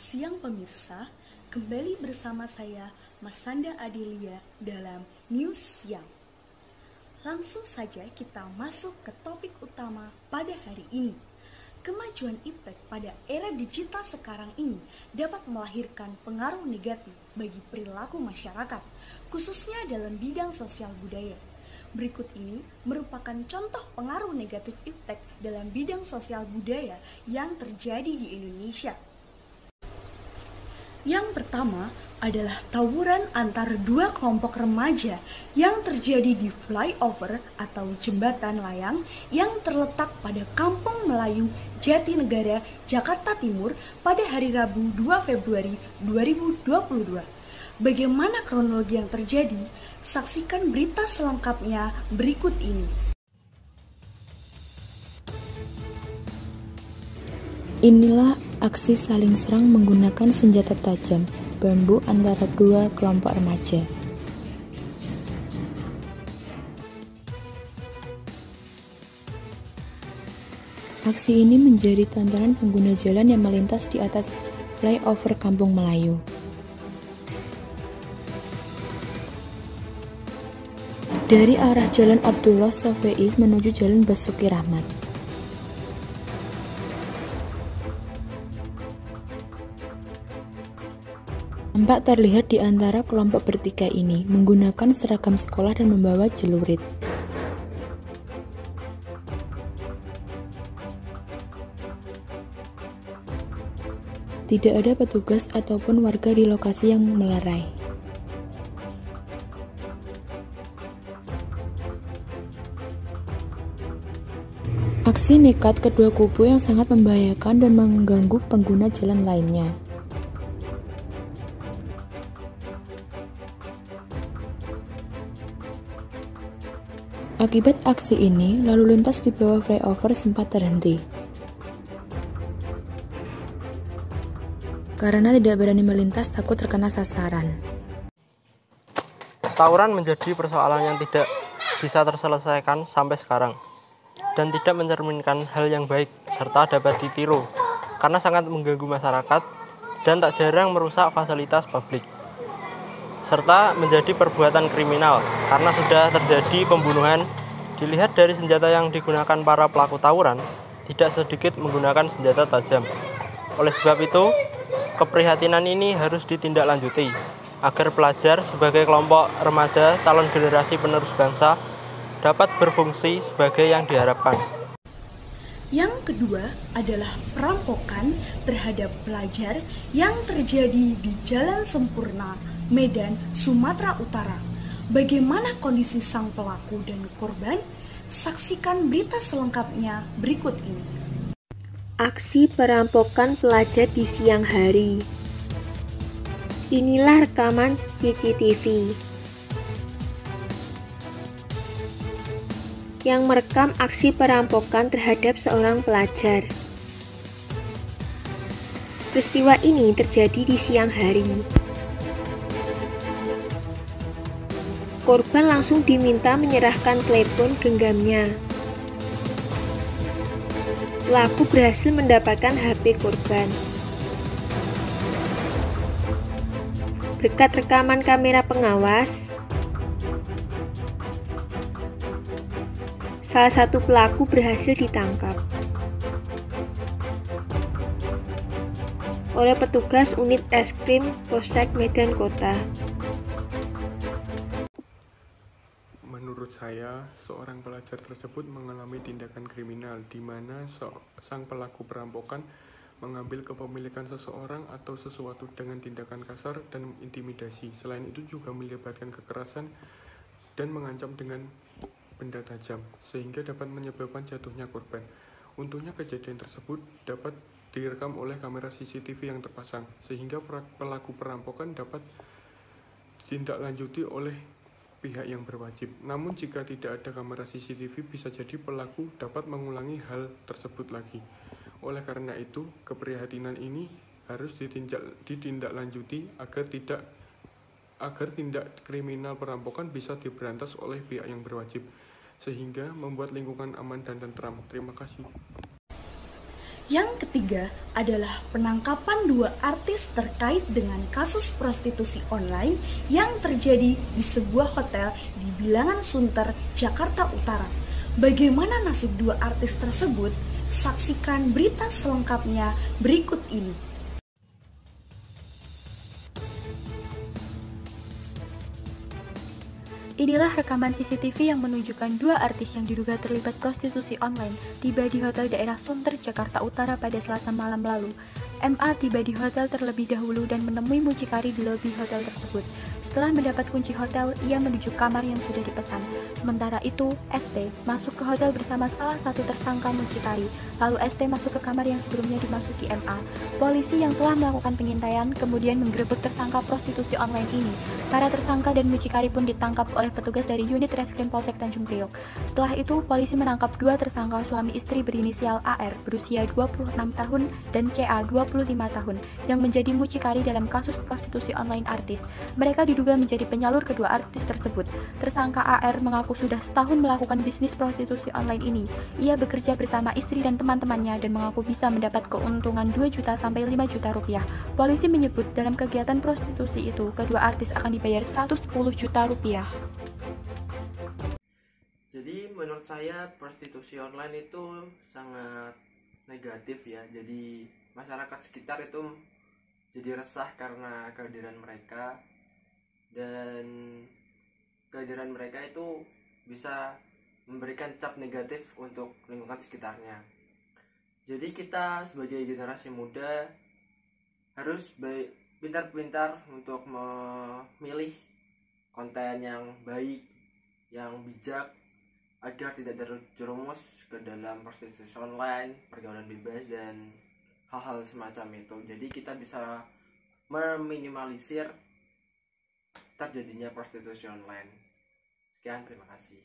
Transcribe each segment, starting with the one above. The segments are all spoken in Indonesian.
siang pemirsa, kembali bersama saya Marsanda Adelia dalam News Siang. Langsung saja kita masuk ke topik utama pada hari ini. Kemajuan iptek pada era digital sekarang ini dapat melahirkan pengaruh negatif bagi perilaku masyarakat, khususnya dalam bidang sosial budaya. Berikut ini merupakan contoh pengaruh negatif iptek dalam bidang sosial budaya yang terjadi di Indonesia. Yang pertama adalah tawuran antara dua kelompok remaja yang terjadi di flyover atau jembatan layang yang terletak pada Kampung Melayu, Jatinegara, Jakarta Timur pada hari Rabu 2 Februari 2022. Bagaimana kronologi yang terjadi? Saksikan berita selengkapnya berikut ini. Inilah aksi saling serang menggunakan senjata tajam bambu antara dua kelompok remaja. Aksi ini menjadi tontonan pengguna jalan yang melintas di atas flyover Kampung Melayu. Dari arah Jalan Abdullah Shafii menuju Jalan Basuki Rahmat. Nampak terlihat di antara kelompok bertiga ini menggunakan seragam sekolah dan membawa celurit. Tidak ada petugas ataupun warga di lokasi yang melerai. Aksi nekat kedua kubu yang sangat membahayakan dan mengganggu pengguna jalan lainnya. Akibat aksi ini, lalu lintas di bawah flyover sempat terhenti. Karena tidak berani melintas takut terkena sasaran. Tawuran menjadi persoalan yang tidak bisa terselesaikan sampai sekarang dan tidak mencerminkan hal yang baik serta dapat ditiru karena sangat mengganggu masyarakat dan tak jarang merusak fasilitas publik serta menjadi perbuatan kriminal karena sudah terjadi pembunuhan. Dilihat dari senjata yang digunakan para pelaku tawuran, tidak sedikit menggunakan senjata tajam. Oleh sebab itu, keprihatinan ini harus ditindaklanjuti agar pelajar sebagai kelompok remaja calon generasi penerus bangsa dapat berfungsi sebagai yang diharapkan. Yang kedua adalah perampokan terhadap pelajar yang terjadi di Jalan Sempurna, Medan, Sumatera Utara. Bagaimana kondisi sang pelaku dan korban? Saksikan berita selengkapnya berikut ini. Aksi perampokan pelajar di siang hari. Inilah rekaman CCTV yang merekam aksi perampokan terhadap seorang pelajar. Peristiwa ini terjadi di siang hari. Korban langsung diminta menyerahkan telepon genggamnya. Pelaku berhasil mendapatkan HP korban. Berkat rekaman kamera pengawas, salah satu pelaku berhasil ditangkap oleh petugas unit Eskrim Polsek Medan Kota. Menurut saya, seorang pelajar tersebut mengalami tindakan kriminal di mana sang pelaku perampokan mengambil kepemilikan seseorang atau sesuatu dengan tindakan kasar dan intimidasi. Selain itu juga melibatkan kekerasan dan mengancam dengan benda tajam, sehingga dapat menyebabkan jatuhnya korban. Untungnya kejadian tersebut dapat direkam oleh kamera CCTV yang terpasang, sehingga pelaku perampokan dapat ditindaklanjuti oleh pihak yang berwajib. Namun jika tidak ada kamera CCTV, bisa jadi pelaku dapat mengulangi hal tersebut lagi. Oleh karena itu, keprihatinan ini harus ditindaklanjuti agar tindak kriminal perampokan bisa diberantas oleh pihak yang berwajib, sehingga membuat lingkungan aman dan tentram. Terima kasih. Yang ketiga adalah penangkapan 2 artis terkait dengan kasus prostitusi online yang terjadi di sebuah hotel di Bilangan Sunter, Jakarta Utara. Bagaimana nasib 2 artis tersebut? Saksikan berita selengkapnya berikut ini. Inilah rekaman CCTV yang menunjukkan 2 artis yang diduga terlibat prostitusi online tiba di hotel daerah Sunter, Jakarta Utara pada Selasa malam lalu. MA tiba di hotel terlebih dahulu dan menemui mucikari di lobi hotel tersebut. Setelah mendapat kunci hotel, ia menuju kamar yang sudah dipesan. Sementara itu, ST masuk ke hotel bersama salah satu tersangka mucikari. Lalu ST masuk ke kamar yang sebelumnya dimasuki MA. Polisi yang telah melakukan pengintaian kemudian menggerebek tersangka prostitusi online ini. Para tersangka dan mucikari pun ditangkap oleh petugas dari unit Reskrim Polsek Tanjung Priok. Setelah itu, polisi menangkap 2 tersangka suami istri berinisial AR berusia 26 tahun dan CA 25 tahun yang menjadi mucikari dalam kasus prostitusi online artis. Mereka diduga menjadi penyalur kedua artis tersebut. Tersangka AR mengaku sudah setahun melakukan bisnis prostitusi online ini. Ia bekerja bersama istri dan teman-temannya dan mengaku bisa mendapat keuntungan 2 juta sampai 5 juta rupiah. Polisi menyebut dalam kegiatan prostitusi itu, kedua artis akan dibayar 110 juta rupiah. Jadi menurut saya prostitusi online itu sangat negatif ya. Jadi masyarakat sekitar itu jadi resah karena kehadiran mereka, dan kehadiran mereka itu bisa memberikan cap negatif untuk lingkungan sekitarnya. Jadi kita sebagai generasi muda harus pintar-pintar untuk memilih konten yang baik, yang bijak, agar tidak terjerumus ke dalam prostitusi online, pergaulan bebas, dan hal-hal semacam itu. Jadi kita bisa meminimalisir terjadinya prostitusi online. Sekian, terima kasih.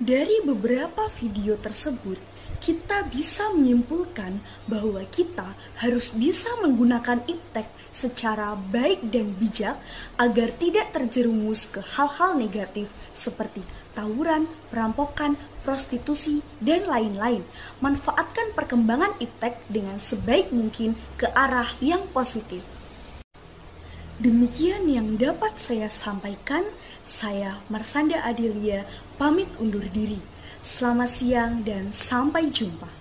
Dari beberapa video tersebut, kita bisa menyimpulkan bahwa kita harus bisa menggunakan iptek secara baik dan bijak agar tidak terjerumus ke hal-hal negatif seperti tawuran, perampokan, prostitusi, dan lain-lain. Manfaatkan perkembangan iptek dengan sebaik mungkin ke arah yang positif. Demikian yang dapat saya sampaikan. Saya Marsanda Adelia pamit undur diri. Selamat siang dan sampai jumpa.